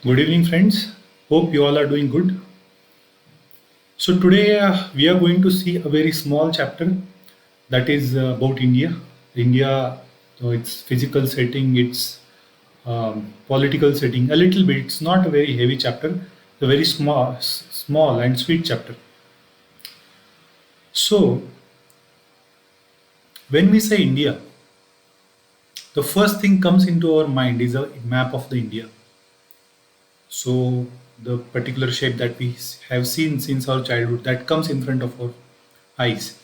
Good evening, friends. Hope you all are doing good. So, today we are going to see a very small chapter that is about India. India, its physical setting, its political setting, a little bit. It's not a very heavy chapter, a very small and sweet chapter. So, when we say India, the first thing comes into our mind is a map of the India. So the particular shape that we have seen since our childhood that comes in front of our eyes.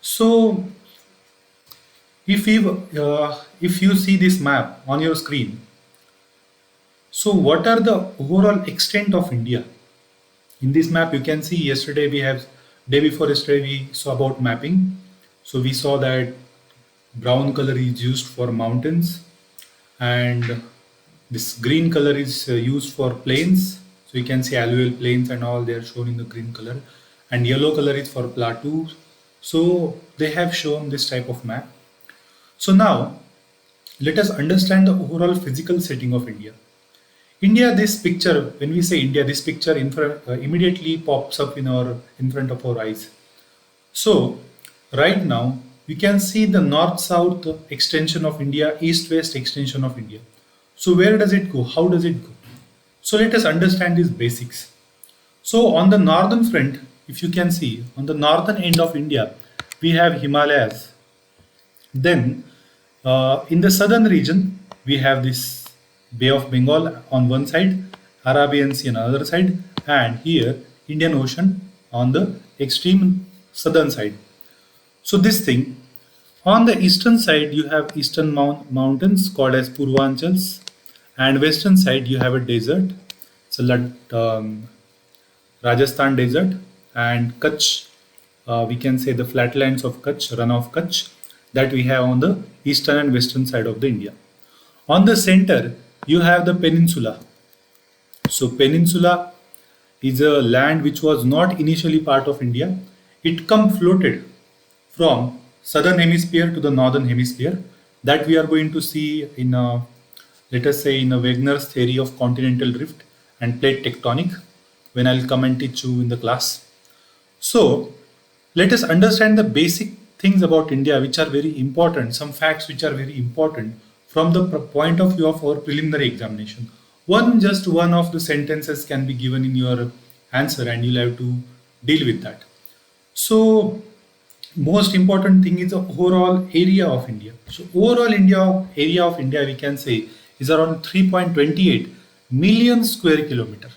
So if you see this map on your screen, so what are the overall extent of India? In this map, you can see yesterday we have day before yesterday we saw about mapping. So we saw that brown color is used for mountains and this green color is used for plains. So you can see alluvial plains and all they are shown in the green color, and yellow color is for plateaus. So they have shown this type of map. So now let us understand the overall physical setting of India. India, this picture, when we say India, this picture immediately pops up in front of our eyes. So right now you can see the north-south extension of India, east-west extension of India. So where does it go? How does it go? So let us understand these basics. So on the northern front, if you can see, on the northern end of India, we have Himalayas. Then in the southern region, we have this Bay of Bengal on one side, Arabian Sea on the other side, and here Indian Ocean on the extreme southern side. So this thing, on the eastern side you have eastern mountains called as Purvanchals, and western side you have a desert, so Rajasthan desert and Kutch. We can say the flatlands of Kutch, run of Kutch, that we have on the eastern and western side of the India. On the center you have the peninsula. So peninsula is a land which was not initially part of India. It come floated from southern hemisphere to the northern hemisphere, that we are going to see in let us say in a Wegener's theory of continental drift and plate tectonic when I'll come and teach you in the class. So let us understand the basic things about India which are very important, some facts which are very important from the point of view of our preliminary examination. Just one of the sentences can be given in your answer and you'll have to deal with that. So most important thing is the overall area of India. So overall area of India we can say is around 3.28 million square kilometer.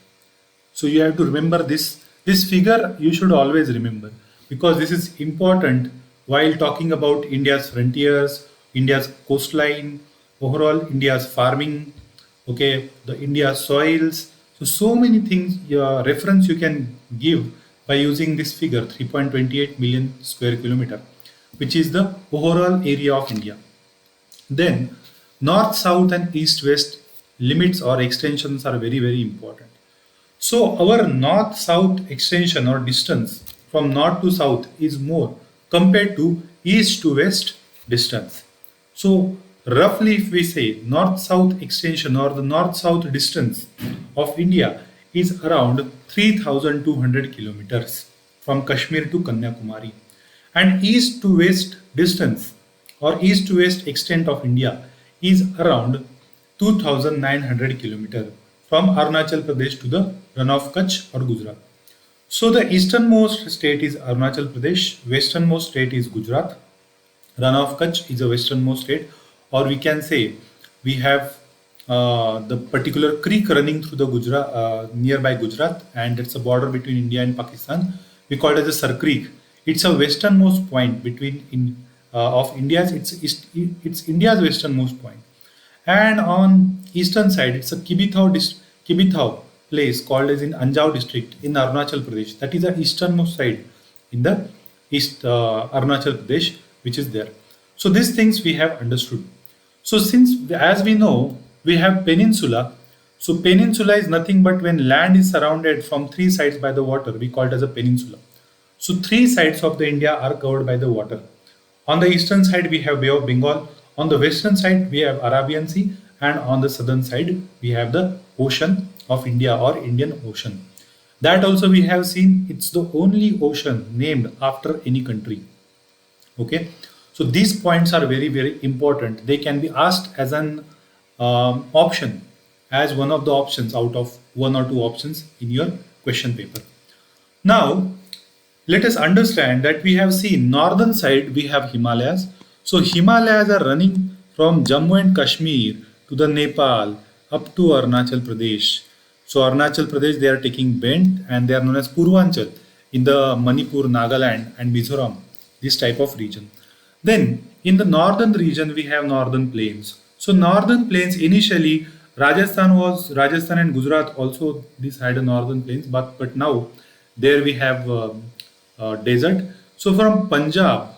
So you have to remember this figure you should always remember, because this is important while talking about India's frontiers, India's coastline, overall India's farming, okay, the India soils. So many things reference you can give by using this figure 3.28 million square kilometer, which is the overall area of India. Then north, south and east, west limits or extensions are very, very important. So our north, south extension or distance from north to south is more compared to east to west distance. So roughly if we say north, south extension or the north, south distance of India is around 3,200 kilometers from Kashmir to Kanyakumari, and east to west distance or east to west extent of India is around 2,900 kilometers from Arunachal Pradesh to the run of Kutch or Gujarat. So the easternmost state is Arunachal Pradesh, westernmost state is Gujarat, run of Kutch is a westernmost state, or we can say we have the particular creek running through the Gujarat nearby Gujarat, and it's a border between India and Pakistan. We call it as a Sar Creek. It's a westernmost point of India's. It's India's westernmost point, and on eastern side it's a Kibithau place called as in Anjao district in Arunachal Pradesh. That is the easternmost side in the east Arunachal Pradesh, which is there. So these things we have understood. So since as we know we have peninsula, so peninsula is nothing but when land is surrounded from three sides by the water, we call it as a peninsula. So three sides of the India are covered by the water. On the eastern side we have Bay of Bengal, on the western side we have Arabian Sea, and on the southern side we have the Ocean of India or Indian Ocean. That also we have seen it's the only ocean named after any country. Okay, so these points are very very important. They can be asked as an option, as one of the options out of one or two options in your question paper. Now let us understand that we have seen northern side we have Himalayas. So Himalayas are running from Jammu and Kashmir to the Nepal up to Arunachal Pradesh. So Arunachal Pradesh they are taking bend and they are known as Purvanchal in the Manipur, Nagaland and Mizoram, this type of region. Then in the northern region we have northern plains. So northern plains initially Rajasthan and Gujarat also this had a northern plains, but now there we have desert. So from Punjab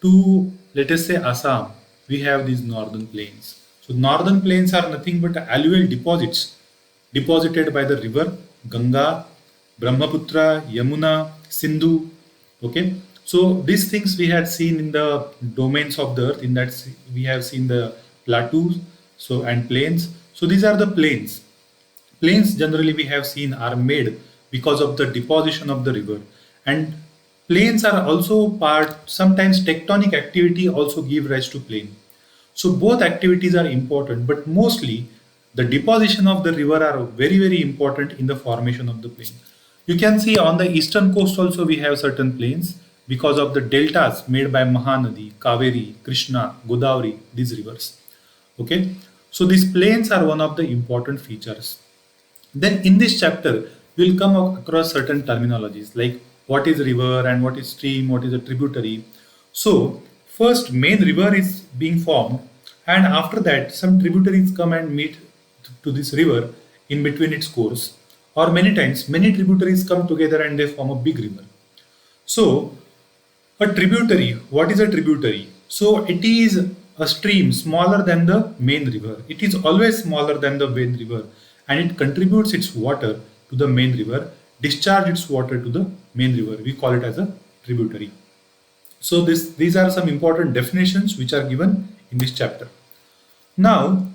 to let us say Assam, we have these northern plains. So northern plains are nothing but alluvial deposits deposited by the river Ganga, Brahmaputra, Yamuna, Sindhu. Okay, so these things we had seen in the domains of the earth. In that we have seen the plateaus, so and plains. So these are the plains. Plains generally we have seen are made because of the deposition of the river, and plains are also part. Sometimes tectonic activity also give rise to plain. So both activities are important, but mostly the deposition of the river are very very important in the formation of the plain. You can see on the eastern coast also we have certain plains because of the deltas made by Mahanadi, Kaveri, Krishna, Godavari, these rivers. Okay, so these plains are one of the important features. Then in this chapter, we'll come across certain terminologies like what is river and what is stream, what is a tributary. So first main river is being formed, and after that some tributaries come and meet to this river in between its course. Or many times many tributaries come together and they form a big river. So a tributary, what is a tributary? So it is a stream smaller than the main river. It is always smaller than the main river and it contributes its water to the main river, discharge its water to the main river. We call it as a tributary. So these are some important definitions which are given in this chapter. Now,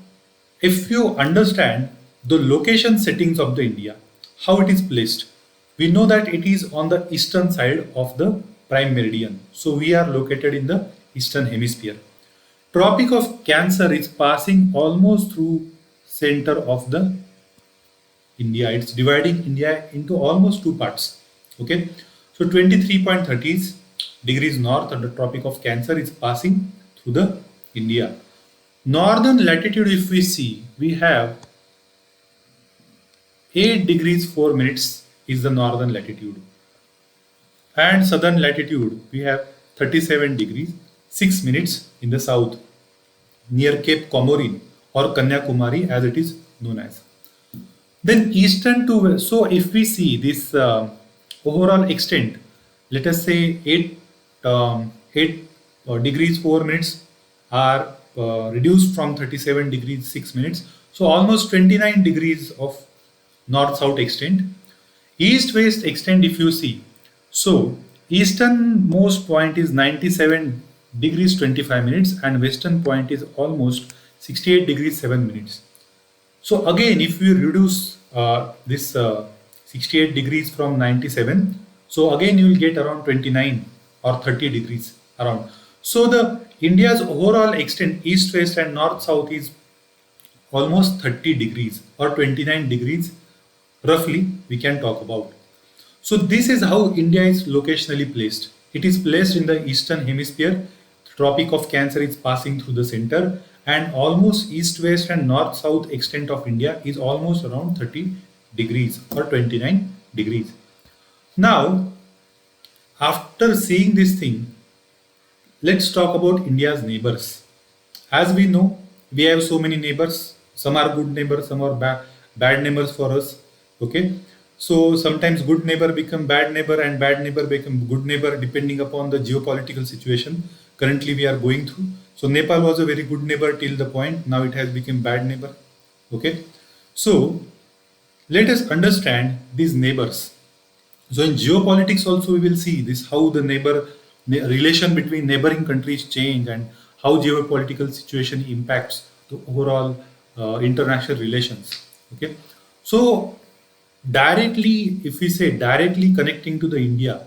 if you understand the location settings of the India, how it is placed, we know that it is on the eastern side of the prime meridian. So we are located in the eastern hemisphere. Tropic of Cancer is passing almost through center of the India. It's dividing India into almost two parts. Okay, so 23.30 degrees north on the Tropic of Cancer is passing through the India. Northern latitude, if we see, we have 8 degrees 4 minutes is the northern latitude, and southern latitude we have 37 degrees 6 minutes in the south near Cape Comorin or Kanyakumari as it is known as. Then eastern to west. So if we see this overall extent, let us say 8 degrees 4 minutes are reduced from 37 degrees 6 minutes. So almost 29 degrees of north-south extent. East-west extent if you see. So easternmost point is 97 degrees 25 minutes and western point is almost 68 degrees 7 minutes. So again, if we reduce this 68 degrees from 97, so again you will get around 29 or 30 degrees around. So the India's overall extent east, west and north, south is almost 30 degrees or 29 degrees roughly we can talk about. So this is how India is locationally placed. It is placed in the eastern hemisphere. The Tropic of Cancer is passing through the center and almost east-west and north-south extent of India is almost around 30 degrees or 29 degrees. Now, after seeing this thing, let's talk about India's neighbors. As we know, we have so many neighbors. Some are good neighbors, some are bad neighbors for us. Okay, so sometimes good neighbor become bad neighbor and bad neighbor become good neighbor depending upon the geopolitical situation currently we are going through. So Nepal was a very good neighbor till the point now it has become bad neighbor. Okay, so let us understand these neighbors. So in geopolitics also we will see this how the relation between neighboring countries change and how geopolitical situation impacts the overall international relations. Okay. So directly, if we say directly connecting to the India,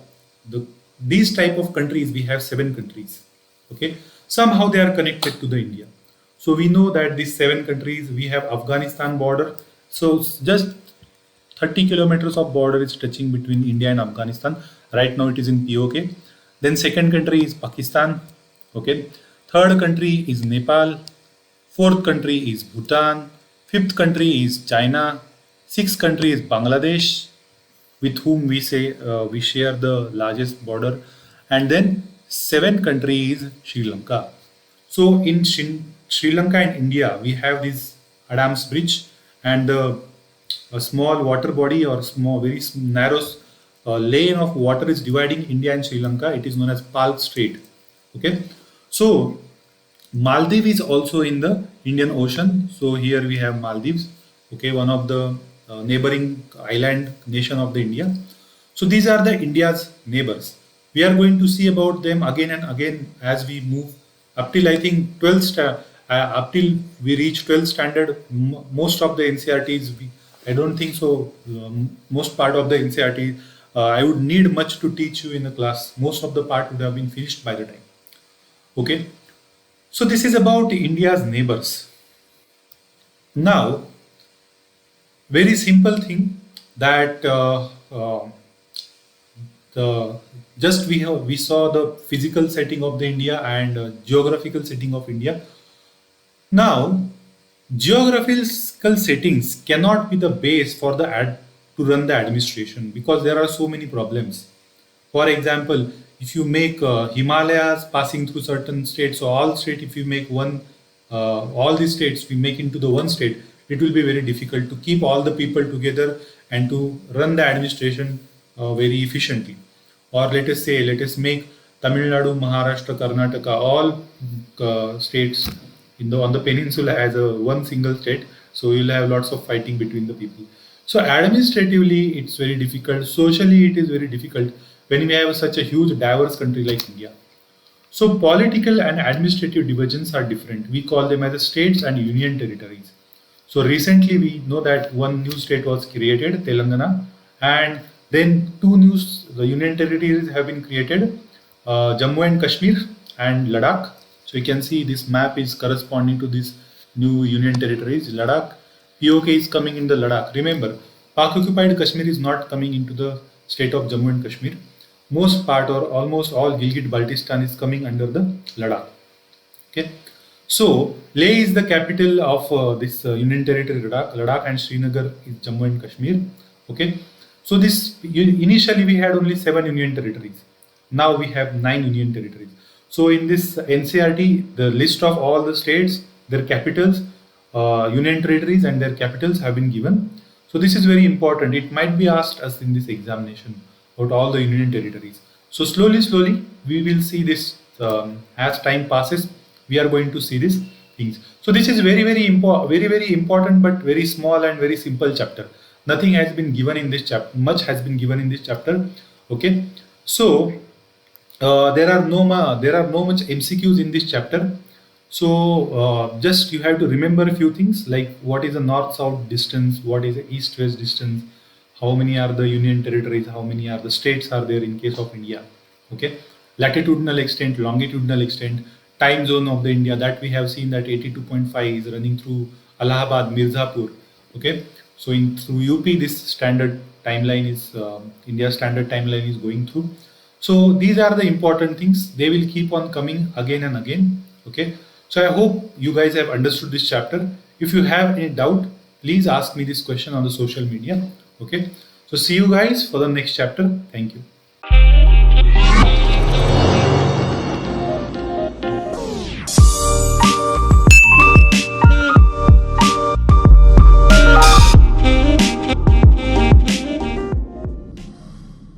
these type of countries, we have 7 countries. Okay, somehow they are connected to the India. So we know that these 7 countries, we have Afghanistan border. So just 30 kilometers of border is touching between India and Afghanistan. Right now it is in POK. Then second country is Pakistan. Okay. Third country is Nepal. Fourth country is Bhutan. Fifth country is China. Sixth country is Bangladesh, with whom we say we share the largest border. And then seventh country is Sri Lanka. So in Sri Lanka and India, we have this Adams Bridge, and a small water body or small, very narrow lane of water is dividing India and Sri Lanka. It is known as Palk Strait. Okay, so Maldives is also in the Indian Ocean. So here we have Maldives. Okay, one of the neighboring island nation of the India. So these are the India's neighbors. We are going to see about them again and again as we move up till I think 12th up till we reach 12th standard. Most of the NCRTs, I don't think so. Most part of the NCRT, I would need much to teach you in the class. Most of the part would have been finished by the time. Okay, so this is about India's neighbors. Now, very simple thing that the just we saw the physical setting of the India and geographical setting of India. Now, geographical settings cannot be the base for the to run the administration, because there are so many problems. For example, if you make Himalayas passing through certain states, so all state, if you make one, all these states we make into the one state, it will be very difficult to keep all the people together and to run the administration very efficiently. Or let us make Tamil Nadu, Maharashtra, Karnataka, all states in the on the peninsula as a one single state. So you'll have lots of fighting between the people. So administratively, it's very difficult. Socially, it is very difficult when we have such a huge diverse country like India. So political and administrative divisions are different. We call them as states and union territories. So recently we know that one new state was created, Telangana, and then two new the union territories have been created, Jammu and Kashmir and Ladakh. So you can see this map is corresponding to these new union territories. Ladakh, POK is coming in the Ladakh. Remember, Pak occupied Kashmir is not coming into the state of Jammu and Kashmir. Most part or almost all Gilgit Baltistan is coming under the Ladakh. Okay, so Leh is the capital of this Union Territory Ladakh, and Srinagar is Jammu and Kashmir. Okay, so this initially we had only 7 union territories. Now we have 9 union territories. So in this NCRT, the list of all the states, their capitals, union territories, and their capitals have been given. So this is very important. It might be asked us in this examination about all the union territories. So slowly, we will see this as time passes. We are going to see these things. So this is very important, but very small and very simple chapter. Nothing has been given in this chapter. Much has been given in this chapter. Okay. So there are no much MCQs in this chapter. So just you have to remember a few things, like what is the north-south distance, what is the east-west distance, how many are the union territories, how many are the states are there in case of India. Okay, latitudinal extent, longitudinal extent, time zone of the India, that we have seen that 82.5 is running through Allahabad, Mirzapur. Okay, so in through UP this standard timeline is India's standard timeline is going through. So these are the important things. They will keep on coming again and again. Okay, so I hope you guys have understood this chapter. If you have any doubt, please ask me this question on the social media. Okay, so see you guys for the next chapter. Thank you.